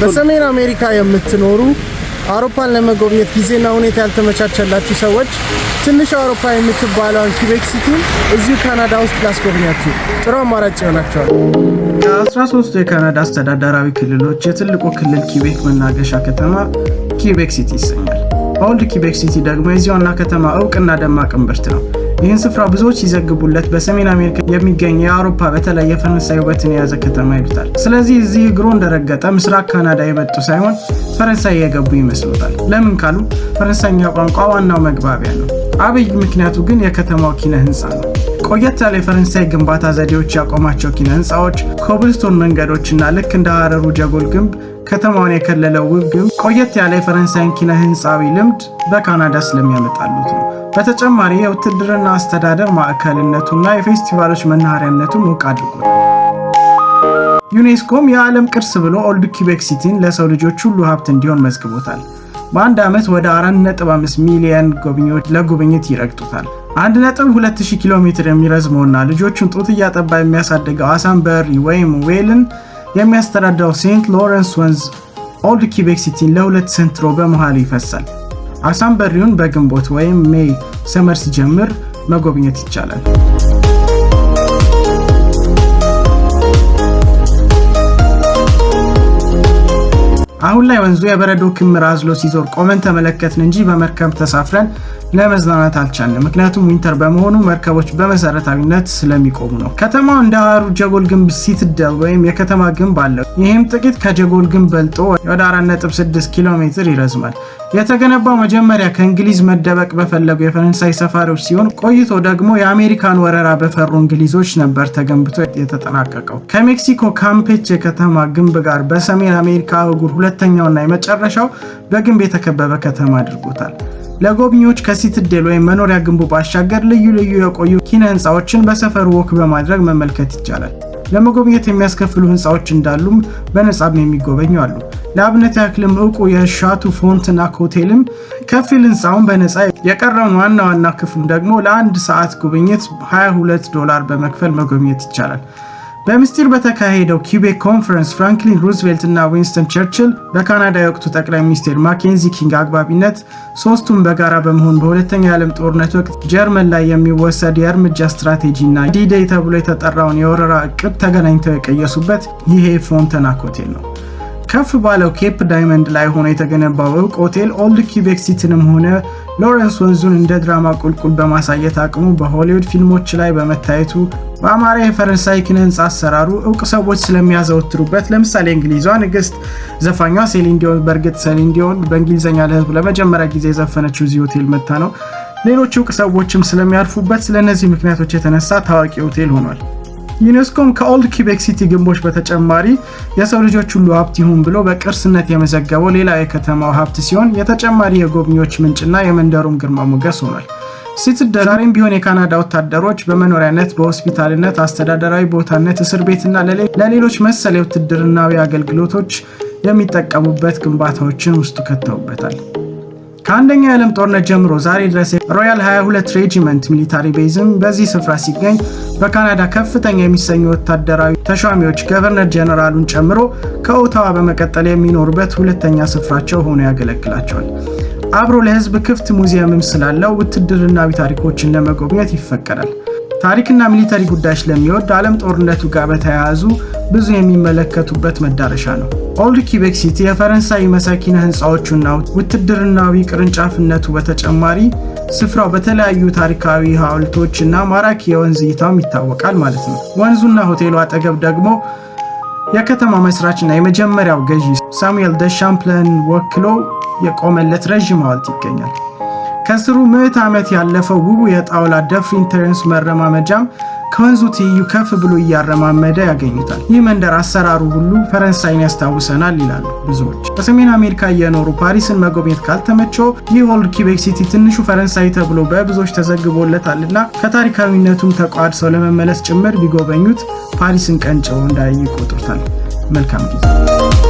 በሰሜን አሜሪካ የምትኖሩ አውሮፓን ለመጎብኘት ጊዜና ሁኔታ ያልተመቻቸላችሁ ሰዎች ትንሽ አውሮፓ የምትባለውን ኪቤክ ሲቲ እዚሁ ካናዳ ውስጥ ላስጎብኛችሁ ጥሩ አማራጭ ይሆናችኋል። ከ13 የካናዳ አስተዳደራዊ ክልሎች የትልቁ ክልል ኪቤክ መናገሻ ከተማ ኪቤክ ሲቲ ይሰኛል። ኦልድ ኪቤክ ሲቲ ደግሞ የዚህ ዋና ከተማ እውቅና ደማቅ እምብርት ነው። ይህን ስፍራ ብዙዎች ይዘግቡለት በሰሜን አሜሪካ የሚገኝ የአውሮፓ በተለይ የፈረንሳይ ውበትን የያዘ ከተማ ይሉታል። ስለዚህ እዚህ እግሮ እንደረገጠ ምስራቅ ካናዳ የመጡ ሳይሆን ፈረንሳይ የገቡ ይመስሉታል። ለምን ካሉ ፈረንሳይኛ ቋንቋ ዋናው መግባቢያ ነው። አብይ ምክንያቱ ግን የከተማው ኪነ ህንፃ ነው። ቆየት ያለ የፈረንሳይ ግንባታ ዘዴዎች ያቆማቸው ኪነ ህንፃዎች፣ ኮብልስቶን መንገዶችና ልክ እንደ ሀረሩ ጀጎል ግንብ ከተማውን የከለለው ውብ ግንብ ቆየት ያለ የፈረንሳይን ኪነ ህንፃዊ ልምድ በካናዳ ስለሚያመጣሉት ነው። በተጨማሪ የውትድርና አስተዳደር ማዕከልነቱና የፌስቲቫሎች መናኸሪያነቱ ሞቅ አድርጓል። ዩኔስኮም የዓለም ቅርስ ብሎ ኦልድ ኪቤክ ሲቲን ለሰው ልጆች ሁሉ ሀብት እንዲሆን መዝግቦታል። በአንድ ዓመት ወደ 4.5 ሚሊዮን ጎብኚዎች ለጉብኝት ይረግጡታል። 1.2000 ኪሎ ሜትር የሚረዝመውና ልጆቹን ጡት እያጠባ የሚያሳድገው አሳንበሪ ወይም ዌልን የሚያስተዳድረው ሴንት ሎረንስ ወንዝ ኦልድ ኪቤክ ሲቲን ለሁለት ሰንትሮ በመሃሉ ይፈሳል። አሳንበሪውን በግንቦት ወይም ሜይ ሰመር ሲጀምር መጎብኘት ይቻላል። አሁን ላይ ወንዙ የበረዶ ክምር አዝሎ ሲዞር ቆመን ተመለከትን እንጂ በመርከብ ተሳፍረን ለመዝናናት አልቻልንም። ምክንያቱም ዊንተር በመሆኑ መርከቦች በመሰረታዊነት ስለሚቆሙ ነው። ከተማው እንደ ሀረሩ ጀጎል ግንብ ሲትደል ወይም የከተማ ግንብ አለው። ይህም ጥቂት ከጀጎል ግንብ በልጦ ወደ 4.6 ኪሎ ሜትር ይረዝማል። የተገነባው መጀመሪያ ከእንግሊዝ መደበቅ በፈለጉ የፈረንሳይ ሰፋሪዎች ሲሆን ቆይቶ ደግሞ የአሜሪካን ወረራ በፈሩ እንግሊዞች ነበር ተገንብቶ የተጠናቀቀው። ከሜክሲኮ ካምፔቼ ከተማ ግንብ ጋር በሰሜን አሜሪካ አህጉር ሁለተኛውና የመጨረሻው በግንብ የተከበበ ከተማ አድርጎታል። ለጎብኚዎች ከሲትዴል ወይም መኖሪያ ግንቡ ባሻገር ልዩ ልዩ የቆዩ ኪነ ህንፃዎችን በሰፈሩ ወክ በማድረግ መመልከት ይቻላል። ለመጎብኘት የሚያስከፍሉ ህንፃዎች እንዳሉም በነጻም የሚጎበኙ አሉ። ለአብነት ያክልም እውቁ የሻቱ ፎንትናክ ሆቴልም ከፊል ህንፃውን በነጻ የቀረውን ዋና ክፍሉ ደግሞ ለአንድ ሰዓት ጉብኝት $22 በመክፈል መጎብኘት ይቻላል። በምስጢር በተካሄደው ኪቤክ ኮንፈረንስ ፍራንክሊን ሩዝቬልት እና ዊንስተን ቸርችል በካናዳ የወቅቱ ጠቅላይ ሚኒስትር ማኬንዚ ኪንግ አግባቢነት ሶስቱም በጋራ በመሆን በሁለተኛው የዓለም ጦርነት ወቅት ጀርመን ላይ የሚወሰድ የእርምጃ ስትራቴጂ እና ዲ-ዴይ ተብሎ የተጠራውን የወረራ እቅድ ተገናኝተው የቀየሱበት ይሄ ፎንተናክ ሆቴል ነው። ከፍ ባለው ኬፕ ዳይመንድ ላይ ሆኖ የተገነባው እውቅ ሆቴል ኦልድ ኪቤክ ሲቲንም ሆነ ሎረንስ ወንዙን እንደ ድራማ ቁልቁል በማሳየት አቅሙ በሆሊውድ ፊልሞች ላይ በመታየቱ በአማራ የፈረንሳይ ኪነ ህንፃ አሰራሩ እውቅ ሰዎች ስለሚያዘወትሩበት፣ ለምሳሌ እንግሊዟ ንግስት ዘፋኟ ሴሊን ዲዮን፣ በእርግጥ ሴሊን ዲዮን በእንግሊዝኛ ለህዝብ ለመጀመሪያ ጊዜ የዘፈነችው እዚህ ሆቴል መታ ነው። ሌሎች እውቅ ሰዎችም ስለሚያርፉበት ስለነዚህ ምክንያቶች የተነሳ ታዋቂ ሆቴል ሆኗል። ዩኔስኮም ከኦልድ ኪቤክ ሲቲ ግንቦች በተጨማሪ የሰው ልጆች ሁሉ ሀብት ይሁን ብሎ በቅርስነት የመዘገበው ሌላ የከተማው ሀብት ሲሆን የተጨማሪ የጎብኚዎች ምንጭና የመንደሩም ግርማ ሞገስ ሆኗል። ሲትዴል ዛሬም ቢሆን የካናዳ ወታደሮች በመኖሪያነት፣ በሆስፒታልነት፣ አስተዳደራዊ ቦታነት፣ እስር ቤትና ለሌሎች መሰል የውትድርናዊ አገልግሎቶች የሚጠቀሙበት ግንባታዎችን ውስጡ ከተውበታል። ከአንደኛው የዓለም ጦርነት ጀምሮ ዛሬ ድረስ ሮያል 22 ሬጂመንት ሚሊታሪ ቤዝም በዚህ ስፍራ ሲገኝ በካናዳ ከፍተኛ የሚሰኙ ወታደራዊ ተሿሚዎች ገቨርነር ጀነራሉን ጨምሮ ከኦታዋ በመቀጠል የሚኖሩበት ሁለተኛ ስፍራቸው ሆኖ ያገለግላቸዋል። አብሮ ለህዝብ ክፍት ሙዚየምም ስላለው ውትድርናዊ ታሪኮችን ለመጎብኘት ይፈቀዳል። ታሪክና ሚሊታሪ ጉዳዮች ለሚወድ ዓለም ጦርነቱ ጋር በተያያዙ ብዙ የሚመለከቱበት መዳረሻ ነው። ኦልድ ኪቤክ ሲቲ የፈረንሳይ መሳኪነ ህንፃዎቹና ውትድርናዊ ቅርንጫፍነቱ በተጨማሪ ስፍራው በተለያዩ ታሪካዊ ሐውልቶችና ማራኪ የወንዝ እይታም ይታወቃል ማለት ነው። ወንዙና ሆቴሉ አጠገብ ደግሞ የከተማ መስራችና የመጀመሪያው ገዢ ሳሙኤል ደ ሻምፕለን ወክሎ የቆመለት ረዥም ሐውልት ይገኛል። ከስሩ 100 ዓመት ያለፈው ውቡ የጣውላ ደፍሪን ተረንስ መረማመጃም ከወንዙ ትይዩ ከፍ ብሎ እያረማመደ ያገኙታል። ይህ መንደር አሰራሩ ሁሉ ፈረንሳይን ያስታውሰናል ይላሉ ብዙዎች። በሰሜን አሜሪካ እየኖሩ ፓሪስን መጎብኘት ካልተመቸው ይህ ኦልድ ኪቤክ ሲቲ ትንሹ ፈረንሳይ ተብሎ በብዙዎች ተዘግቦለታልና ከታሪካዊነቱም ተቋድሰው ለመመለስ ጭምር ቢጎበኙት ፓሪስን ቀንጭው እንዳይ ይቆጥሩታል። መልካም ጊዜ።